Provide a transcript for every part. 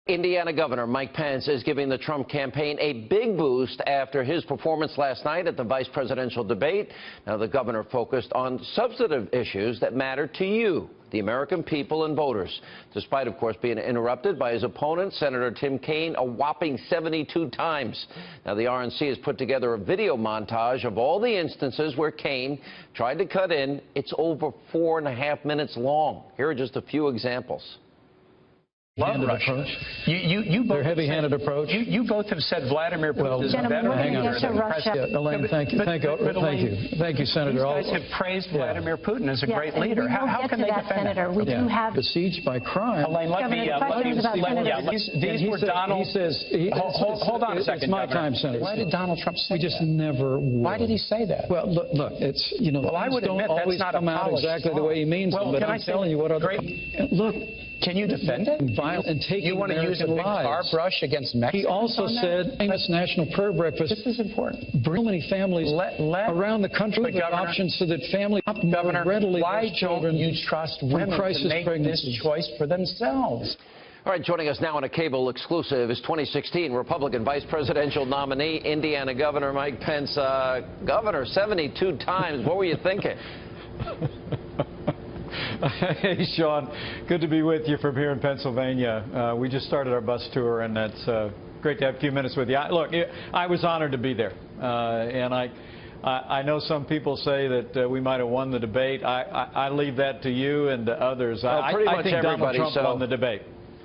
Indiana Governor Mike Pence is giving the Trump campaign a big boost after his performance last night at the vice presidential debate. Now, the governor focused on substantive issues that matter to you, the American people and voters, despite, of course, being interrupted by his opponent, Senator Tim Kaine, a whopping 72 times. Now, the RNC has put together a video montage of all the instances where Kaine tried to cut in. It's over 4.5 minutes long. Here are just a few examples. Approach. You both heavy-handed approach. You both have said Vladimir Putin is a better leader than President. Elaine, thank you, Senator. You guys have praised Vladimir Putin as a great leader. How can they defend that? We do have besieged by crime. Elaine, these were Donald. He says, hold on a second. It's my time, Senator. Why did Donald Trump say that? We just never would. Why did he say that? Well, look, it's, you know, well, I would don't admit always that's not come out exactly the way he means them, but I'm telling you what other... Look. Can you defend it? And taking you want to use a big car brush against Mexico? He also said, famous National Prayer Breakfast. This is important. Bring many families around the country with options so that families Governor, readily why don't you trust women to make this choice for themselves? All right, joining us now on a cable exclusive is 2016 Republican vice presidential nominee, Indiana Governor Mike Pence. Governor, 72 times. What were you thinking? Hey, Sean, good to be with you from here in Pennsylvania. We just started our bus tour, and it's great to have a few minutes with you. Look, I was honored to be there, and I know some people say that we might have won the debate. I leave that to you and to others. I think Donald Trump won the debate.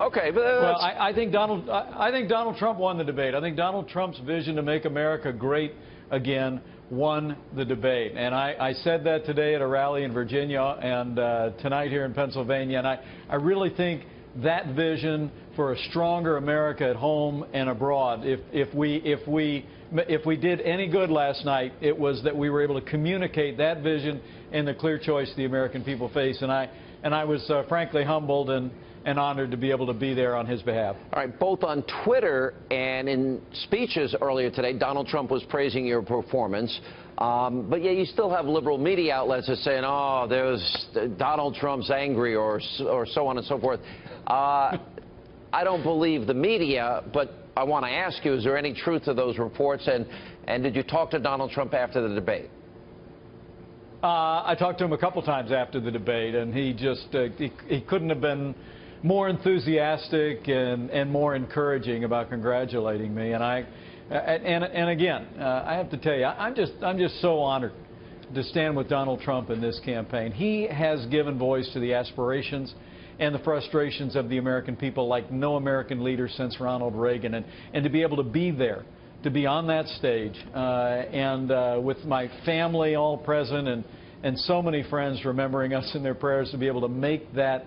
Okay, but well, I think Donald Trump won the debate. I think Donald Trump's vision to make America great again won the debate. And I said that today at a rally in Virginia and tonight here in Pennsylvania. And I really think that vision for a stronger America at home and abroad, if we did any good last night, it was that we were able to communicate that vision and the clear choice the American people face. And I was frankly humbled and honored to be able to be there on his behalf. All right, both on Twitter and in speeches earlier today, Donald Trump was praising your performance. But yeah, you still have liberal media outlets that saying, oh, there's Donald Trump's angry or so on and so forth. I don't believe the media, but I want to ask you, is there any truth to those reports? And did you talk to Donald Trump after the debate? I talked to him a couple times after the debate, and he just he couldn't have been more enthusiastic and more encouraging about congratulating me. And again, I have to tell you, I'm just so honored to stand with Donald Trump in this campaign. He has given voice to the aspirations and the frustrations of the American people like no American leader since Ronald Reagan, and to be able to be there, to be on that stage, with my family all present and so many friends remembering us in their prayers, to be able to make that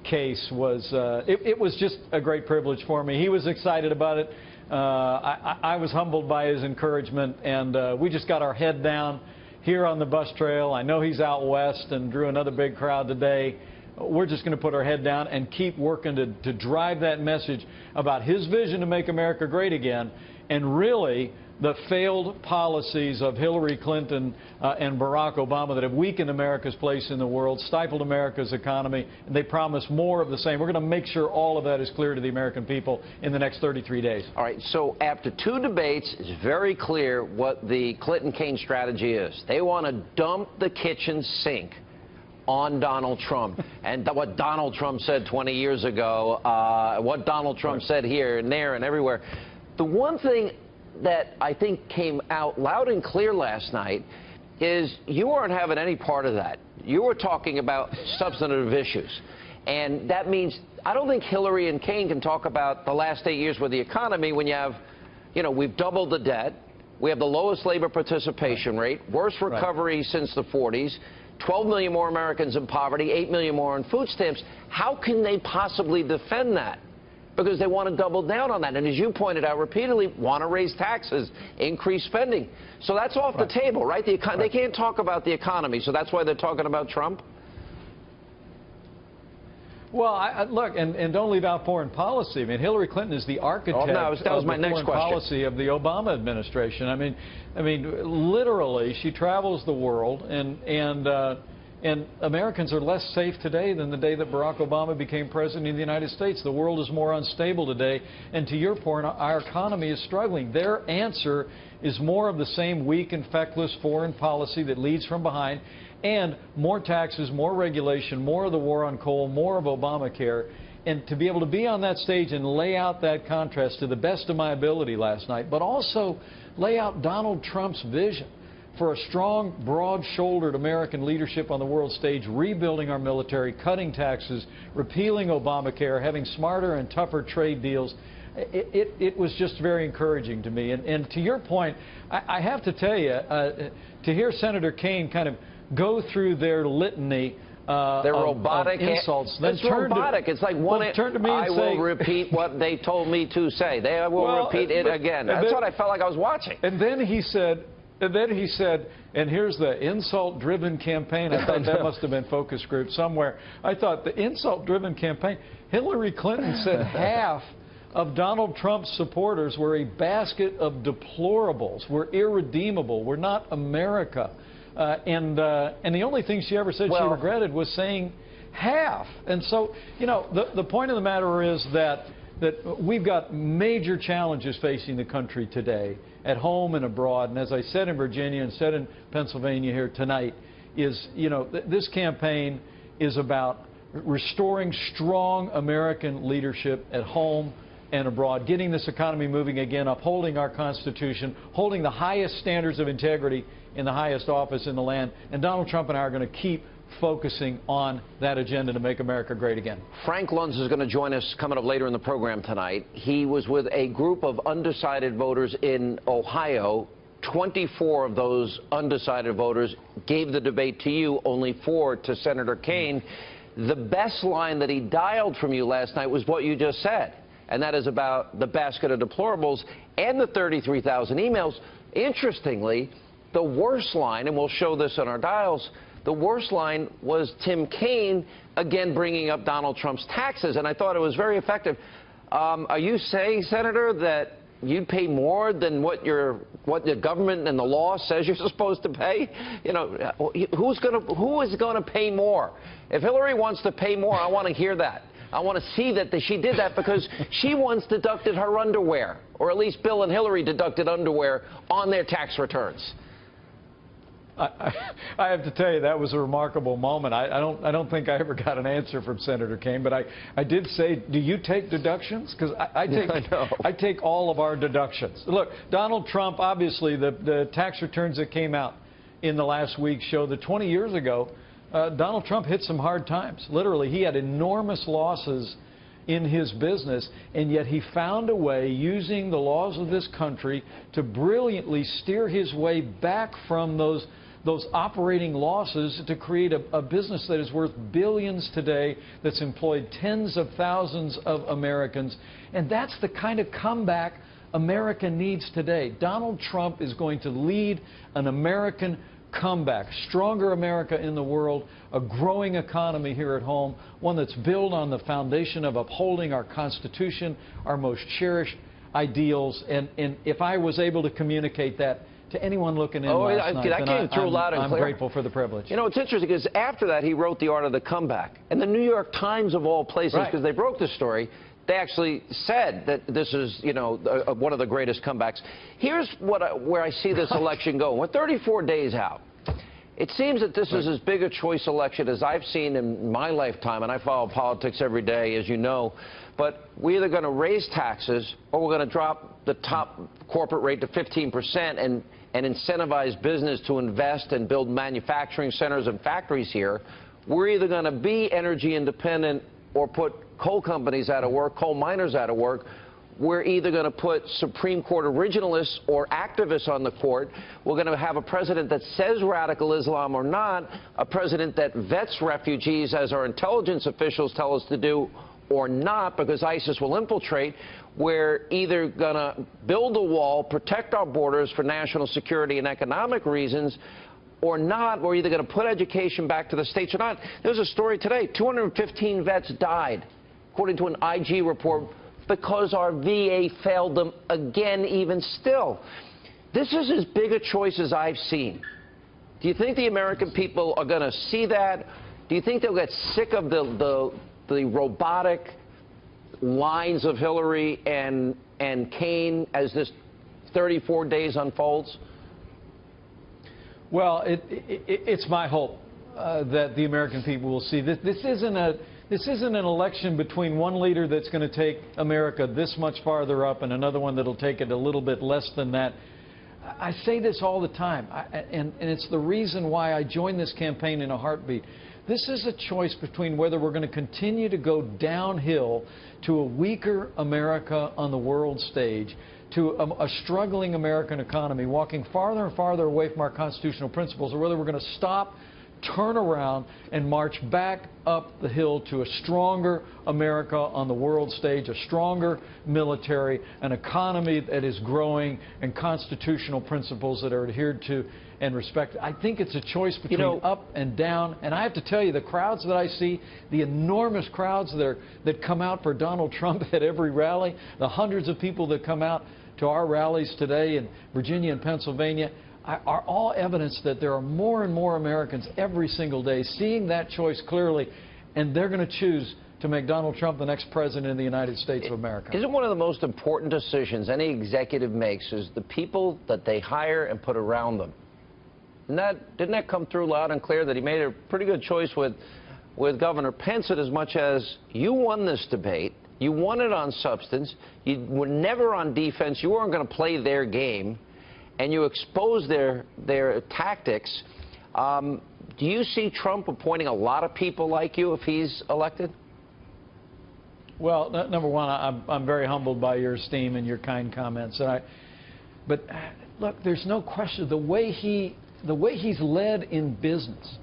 case was it was just a great privilege for me. He was excited about it. I was humbled by his encouragement, and we just got our head down here on the bus trail. I know he's out west and drew another big crowd today. We're just going to put our head down and keep working to drive that message about his vision to make America great again, and really the failed policies of Hillary Clinton and Barack Obama that have weakened America's place in the world, stifled America's economy, and they promise more of the same. We're going to make sure all of that is clear to the American people in the next 33 days. All right, so after 2 debates, it's very clear what the Clinton-Kaine strategy is. They want to dump the kitchen sink on Donald Trump and what Donald Trump said 20 years ago, what Donald Trump said here and there and everywhere. The one thing that I think came out loud and clear last night is you weren't having any part of that. You were talking about substantive issues. And that means I don't think Hillary and Kaine can talk about the last 8 years with the economy when you have, you know, we've doubled the debt. We have the lowest labor participation rate, worst recovery since the 40s, 12 million more Americans in poverty, 8 million more on food stamps. How can they possibly defend that? Because they want to double down on that. And as you pointed out repeatedly, want to raise taxes, increase spending. So that's off the table, right? They can't talk about the economy, so that's why they're talking about Trump? Well, look, and don't leave out foreign policy. I mean, Hillary Clinton is the architect of the foreign policy of the Obama administration. I mean, literally, she travels the world, and And Americans are less safe today than the day that Barack Obama became president of the United States. The world is more unstable today. And to your point, our economy is struggling. Their answer is more of the same weak and feckless foreign policy that leads from behind, and more taxes, more regulation, more of the war on coal, more of Obamacare. And to be able to be on that stage and lay out that contrast to the best of my ability last night, but also lay out Donald Trump's vision for a strong, broad-shouldered American leadership on the world stage, rebuilding our military, cutting taxes, repealing Obamacare, having smarter and tougher trade deals. It was just very encouraging to me. And to your point, I have to tell you, to hear Senator Kaine kind of go through their litany they're robotic of insults. It's robotic. It's like one. Turn to me and I will repeat what they told me to say. They will repeat it again. That's what I felt like I was watching. And then he said, and here's the insult-driven campaign. I thought that must have been focus group somewhere. I thought the insult-driven campaign. Hillary Clinton said half of Donald Trump's supporters were a basket of deplorables. We're irredeemable. We're not America. And the only thing she ever said she regretted was saying half. And so, you know, the point of the matter is that we've got major challenges facing the country today, at home and abroad. And as I said in Virginia and said in Pennsylvania here tonight, is, you know, this campaign is about restoring strong American leadership at home and abroad, getting this economy moving again, upholding our Constitution, holding the highest standards of integrity in the highest office in the land. And Donald Trump and I are going to keep focusing on that agenda to make America great again. Frank Luntz is going to join us coming up later in the program tonight. He was with a group of undecided voters in Ohio. 24 of those undecided voters gave the debate to you, only 4 to Senator Kaine. The best line that he dialed from you last night was what you just said, and that is about the basket of deplorables and the 33,000 emails. Interestingly, the worst line, and we'll show this on our dials, the worst line was Tim Kaine, again bringing up Donald Trump's taxes, and I thought it was very effective. Are you saying, Senator, that you'd pay more than what the government and the law says you're supposed to pay? You know, who is going to pay more? If Hillary wants to pay more, I want to hear that. I want to see that she did that, because she once deducted her underwear, or at least Bill and Hillary deducted underwear on their tax returns. I have to tell you, that was a remarkable moment. I don't think I ever got an answer from Senator Kaine, but I did say, do you take deductions? Because I take all of our deductions. Look, Donald Trump, obviously, the tax returns that came out in the last week show that 20 years ago, Donald Trump hit some hard times. Literally, he had enormous losses in his business, and yet he found a way, using the laws of this country, to brilliantly steer his way back from those operating losses to create a business that is worth billions today, that's employed tens of thousands of Americans. And that's the kind of comeback America needs today. Donald Trump is going to lead an American comeback, stronger America in the world, a growing economy here at home, one that's built on the foundation of upholding our Constitution, our most cherished ideals. And if I was able to communicate that to anyone looking in last night, then I'm grateful for the privilege. You know, it's interesting, because after that, he wrote The Art of the Comeback. And the New York Times, of all places, because they broke the story, they actually said that this is, you know, one of the greatest comebacks. Here's where I see this election going. We're 34 days out. It seems that this is as big a choice election as I've seen in my lifetime, and I follow politics every day, as you know. But we're either going to raise taxes, or we're going to drop the top corporate rate to 15% and incentivize business to invest and build manufacturing centers and factories here. We're either going to be energy independent or put coal companies out of work, coal miners out of work. We're either going to put Supreme Court originalists or activists on the court. We're going to have a president that says radical Islam or not, a president that vets refugees, as our intelligence officials tell us to do, or not, because ISIS will infiltrate. We're either going to build a wall, protect our borders for national security and economic reasons, or not. We're either going to put education back to the states or not. There's a story today. 215 vets died, according to an IG report, because our VA failed them again, even still. This is as big a choice as I've seen. Do you think the American people are going to see that? Do you think they'll get sick of the robotic lines of Hillary and Kaine as this 34 days unfolds? Well, it's my hope that the American people will see this. This isn't an election between one leader that's going to take America this much farther up and another one that'll take it a little bit less than that. I say this all the time, and it's the reason why I joined this campaign in a heartbeat. This is a choice between whether we're going to continue to go downhill to a weaker America on the world stage, to a struggling American economy, walking farther and farther away from our constitutional principles, or whether we're going to stop, turn around, and march back up the hill to a stronger America on the world stage, a stronger military, an economy that is growing, and constitutional principles that are adhered to and respected. I think it's a choice between up and down. And I have to tell you, the crowds that I see, the enormous crowds that come out for Donald Trump at every rally, the hundreds of people that come out to our rallies today in Virginia and Pennsylvania, are all evidence that there are more and more Americans every single day seeing that choice clearly, and they're going to choose to make Donald Trump the next president of the United States of America. Isn't one of the most important decisions any executive makes is the people that they hire and put around them? Didn't that come through loud and clear that he made a pretty good choice with Governor Pence, in as much as you won this debate, you won it on substance, you were never on defense, you weren't going to play their game, and you expose their tactics. Do you see Trump appointing a lot of people like you if he's elected? Well, number one, I'm very humbled by your esteem and your kind comments. But look, there's no question the way he's led in business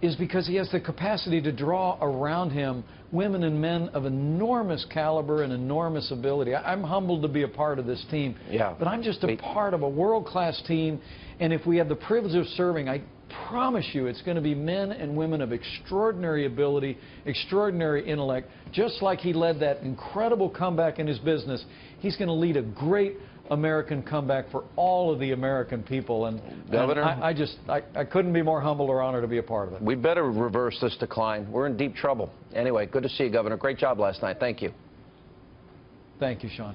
is because he has the capacity to draw around him women and men of enormous caliber and enormous ability. I'm humbled to be a part of this team, but I'm just a part of a world-class team, and if we have the privilege of serving, I promise you it's going to be men and women of extraordinary ability, extraordinary intellect. Just like he led that incredible comeback in his business, he's going to lead a great American comeback for all of the American people. And Governor, I couldn't be more humbled or honored to be a part of it. We better reverse this decline. We're in deep trouble. Anyway, good to see you, Governor. Great job last night. Thank you. Thank you, Sean.